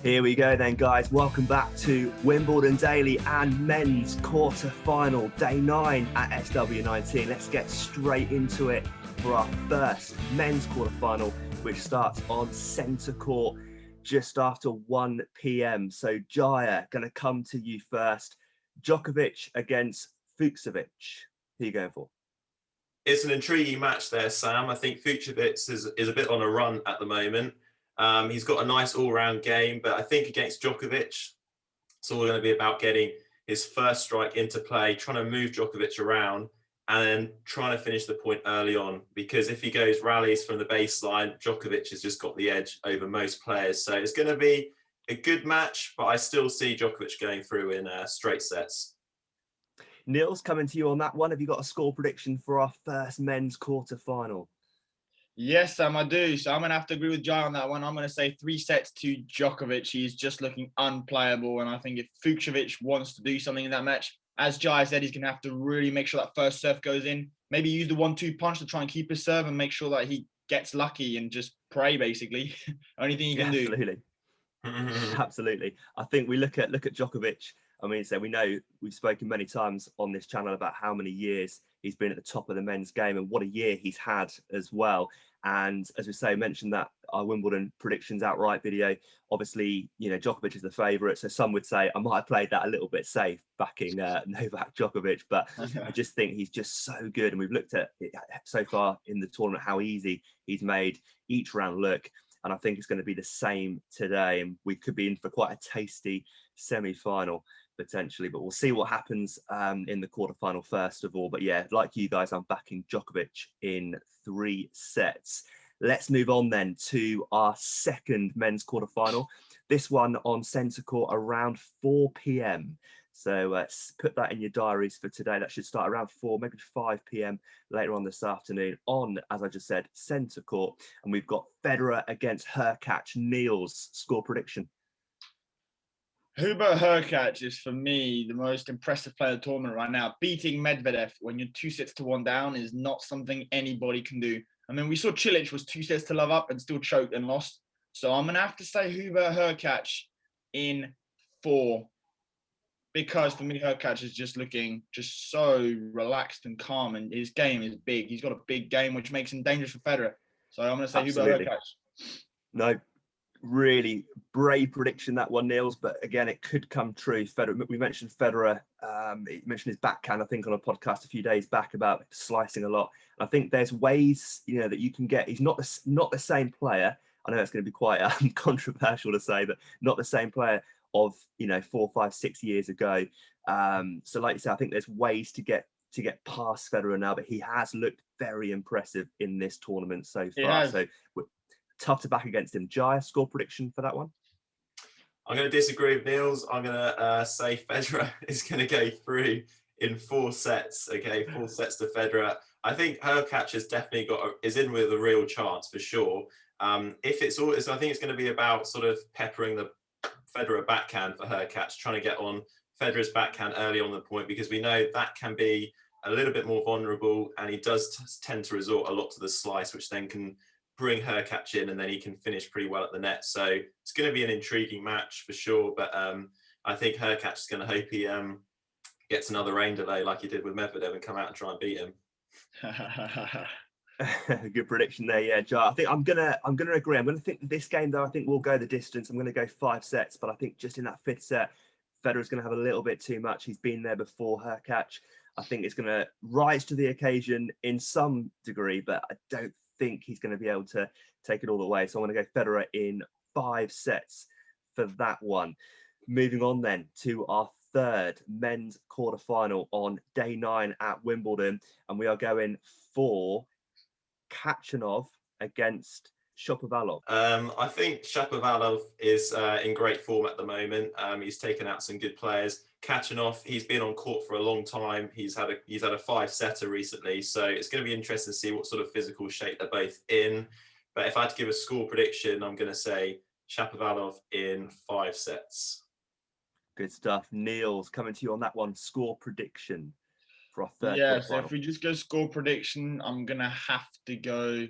Here we go then, guys. Welcome back to Wimbledon Daily and men's quarter-final, day 9 at SW19. Let's get straight into it for our first men's quarter-final, which starts on centre court just after 1 p.m. So, Jaya, going to come to you first. Djokovic against Fuchsovich. Who are you going for? It's an intriguing match there, Sam. I think Fuchsovich is a bit on a run at the moment. He's got a nice all-round game, but I think against Djokovic, it's all going to be about getting his first strike into play, trying to move Djokovic around, and then trying to finish the point early on. Because if he goes rallies from the baseline, Djokovic has just got the edge over most players. So it's going to be a good match, but I still see Djokovic going through in straight sets. Niels, coming to you on that one. Have you got a score prediction for our first men's quarter-final? Yes, Sam, I do. So I'm going to have to agree with Jai on that one. I'm going to say 3 sets to Djokovic. He's just looking unplayable. And I think if Fuchsovich wants to do something in that match, as Jai said, he's going to have to really make sure that first serve goes in. Maybe use the 1-2 punch to try and keep his serve and make sure that he gets lucky and just pray, basically. Only thing he can do. Absolutely. Absolutely. I think we look at Djokovic. I mean, so we know we've spoken many times on this channel about how many years he's been at the top of the men's game and what a year he's had as well. And as we say, mentioned that our Wimbledon predictions outright video, obviously, you know, Djokovic is the favourite. So some would say I might have played that a little bit safe backing Novak Djokovic, but I just think he's just so good. And we've looked at it so far in the tournament, how easy he's made each round look. And I think it's going to be the same today. And we could be in for quite a tasty semi-final potentially, but we'll see what happens in the quarterfinal first of all. But yeah, like you guys, I'm backing Djokovic in 3 sets. Let's move on then to our second men's quarterfinal. This one on centre court around 4 p.m. So put that in your diaries for today. That should start around 4, maybe 5 p.m. later on this afternoon on, as I just said, centre court. And we've got Federer against Hurkacz. Niels, score prediction. Hurkacz is, for me, the most impressive player in the tournament right now. Beating Medvedev when you're 2 sets to 1 down is not something anybody can do. I mean, we saw Cilic was 2 sets to love up and still choked and lost. So I'm going to have to say Hurkacz in 4. Because for me, Hurkacz is just looking just so relaxed and calm, and his game is big. He's got a big game, which makes him dangerous for Federer. So I'm going to say Hurkacz. No, really brave prediction, that one, Niels. But again, it could come true. Federer, we mentioned Federer. He mentioned his backhand, I think, on a podcast a few days back about slicing a lot. And I think there's ways, you know, that you can get. He's not the same player. I know it's going to be quite controversial to say, but not the same player of, you know, 4, 5, 6 years ago. So like you say, I think there's ways to get past Federer now, but he has looked very impressive in this tournament so far. So tough to back against him. Jai, score prediction for that one? I'm going to disagree with Niels. I'm going to say Federer is going to go through in 4 sets. Okay, 4 sets to Federer. I think Hurkacz has definitely is in with a real chance for sure. If it's all, so I think it's going to be about sort of peppering the Federer backhand for Hurkacz, trying to get on Federer's backhand early on the point, because we know that can be a little bit more vulnerable, and he does tend to resort a lot to the slice, which then can bring Hurkacz in, and then he can finish pretty well at the net. So it's going to be an intriguing match for sure, but I think Hurkacz is going to hope he gets another rain delay like he did with Medvedev and come out and try and beat him. Good prediction there, yeah, Jar. I think I'm gonna agree. I'm gonna think this game, though, I think we'll go the distance. I'm gonna go 5 sets, but I think just in that 5th set, Federer's gonna have a little bit too much. He's been there before. Hurkacz, I think, is gonna rise to the occasion in some degree, but I don't think he's gonna be able to take it all the way. So I'm gonna go Federer in 5 sets for that one. Moving on then to our third men's quarterfinal on day 9 at Wimbledon, and we are going for Khachanov against Shapovalov. I think Shapovalov is in great form at the moment. He's taken out some good players. Khachanov, he's been on court for a long time. He's had a 5-setter recently, so it's going to be interesting to see what sort of physical shape they're both in. But if I had to give a score prediction, I'm going to say Shapovalov in 5 sets. Good stuff. Niels, coming to you on that one. Score prediction for our third. Yeah, so if we just go score prediction, I'm going to have to go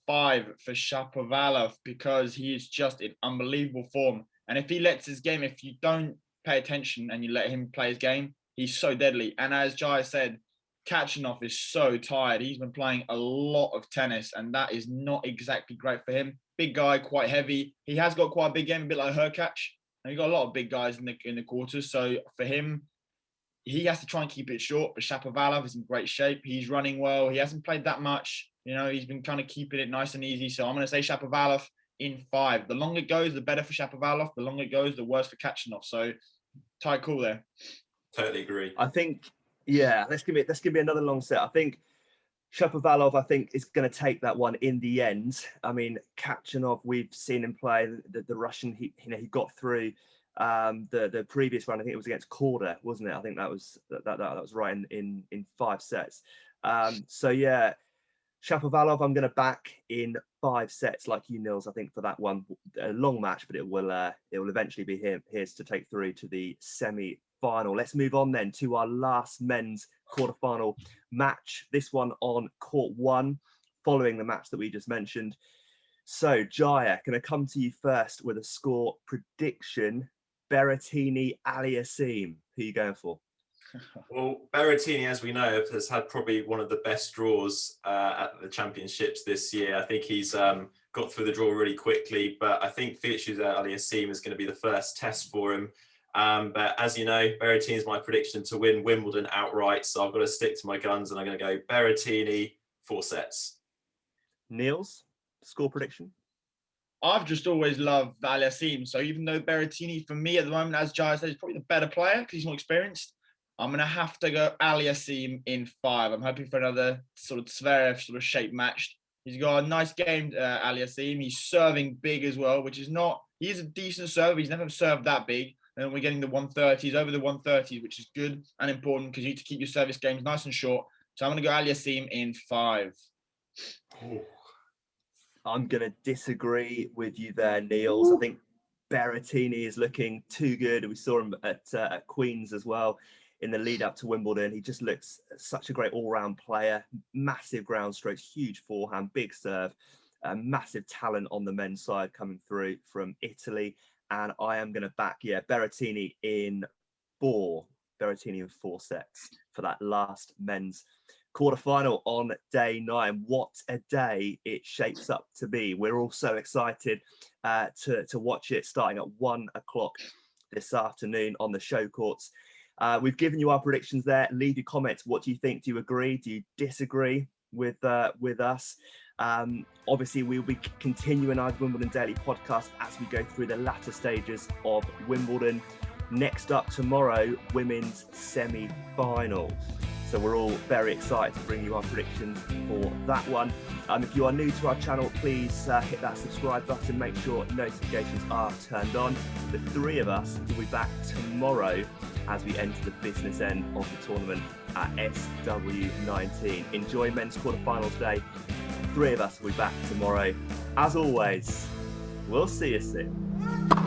5 for Shapovalov, because he is just in unbelievable form. And if he lets his game, if you don't pay attention and you let him play his game, he's so deadly. And as Jai said, Kachanov is so tired. He's been playing a lot of tennis, and that is not exactly great for him. Big guy, quite heavy. He has got quite a big game, a bit like Hurkacz. And you've got a lot of big guys in the quarters. So for him, he has to try and keep it short. But Shapovalov is in great shape. He's running well. He hasn't played that much. He's been kind of keeping it nice and easy. So I'm going to say Shapovalov in 5. The longer it goes, the better for Shapovalov. The longer it goes, the worse for Kachanov. So tight call there. Totally agree. I think, yeah, let's give me another long set. I think Shapovalov, I think, is going to take that one in the end. I mean, Kachanov, we've seen him play. The Russian, he got through the previous one. I think it was against Korda, wasn't it? I think that was right in 5 sets. So yeah, Shapovalov, I'm going to back in 5 sets, like you, Nils. I think for that one, a long match, but it will eventually be his to take through to the semi-final. Let's move on then to our last men's quarterfinal match. This one on court 1, following the match that we just mentioned. So, Jaya, can I come to you first with a score prediction? Berrettini, Aliassime. Who are you going for? Well, Berrettini, as we know, has had probably one of the best draws at the championships this year. I think he's got through the draw really quickly, but I think Felix Aliassime is going to be the first test for him. But as you know, Berrettini is my prediction to win Wimbledon outright, so I've got to stick to my guns, and I'm going to go Berrettini 4 sets. Niels, score prediction? I've just always loved Aliassime. So even though Berrettini, for me at the moment, as Jai said, is probably the better player because he's more experienced, I'm going to have to go Aliassime in 5. I'm hoping for another sort of Zverev sort of shape match. He's got a nice game, Aliassime. He's serving big as well, which is not, he's a decent server. He's never served that big. And we're getting the 130s, over the 130s, which is good and important because you need to keep your service games nice and short. So I'm going to go Aliassime in 5. Oh. I'm going to disagree with you there, Niels. I think Berrettini is looking too good. We saw him at Queen's as well in the lead up to Wimbledon. He just looks such a great all-round player, massive ground strokes, huge forehand, big serve, massive talent on the men's side coming through from Italy. And I am going to back, Berrettini in 4. Berrettini in 4 sets for that last men's quarterfinal on day 9. What a day it shapes up to be. We're all so excited to watch it starting at 1 o'clock this afternoon on the show courts. We've given you our predictions there. Leave your comments. What do you think? Do you agree? Do you disagree with us? Obviously, we'll be continuing our Wimbledon Daily podcast as we go through the latter stages of Wimbledon. Next up tomorrow, women's semi-final. So we're all very excited to bring you our predictions for that one. If you are new to our channel, please hit that subscribe button. Make sure notifications are turned on. The 3 of us will be back tomorrow as we enter the business end of the tournament at SW19. Enjoy men's quarterfinals day. 3 of us will be back tomorrow. As always, we'll see you soon.